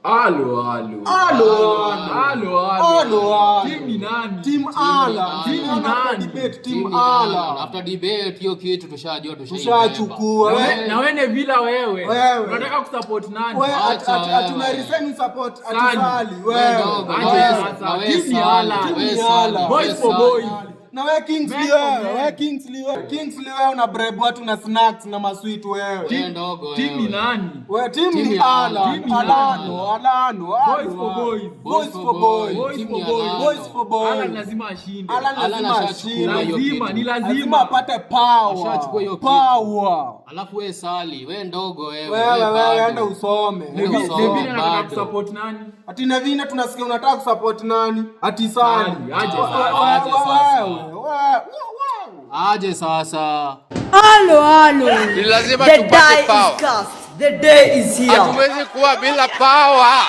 Alo. Team ni nani? Team Ala. Team nani? Debate team Ala. After debate hiyo kitu tushachukua. Na wewe vila wewe. Unataka kusupport nani? Wewe tuna resign support Atisali. Wewe. Team ni Ala. Boys for boys. Na wewe Kingsley wewe una bribe watu na snacks na masweet wewe. Team ni nani? Wewe team ni Ala. Boys for boys. Ala lazima ashinde. Ni lazima apate power. Alafu wewe Sali, wewe ndogo wewe. Wewe enda usome. Nevina anataka kusupport nani? Ati Nevina tunasikia unataka kusupport nani? Ati Sali. Aje sasa. Halo. Ni lazima tupate power. The day is here. Hatuwezi kuwa bila power.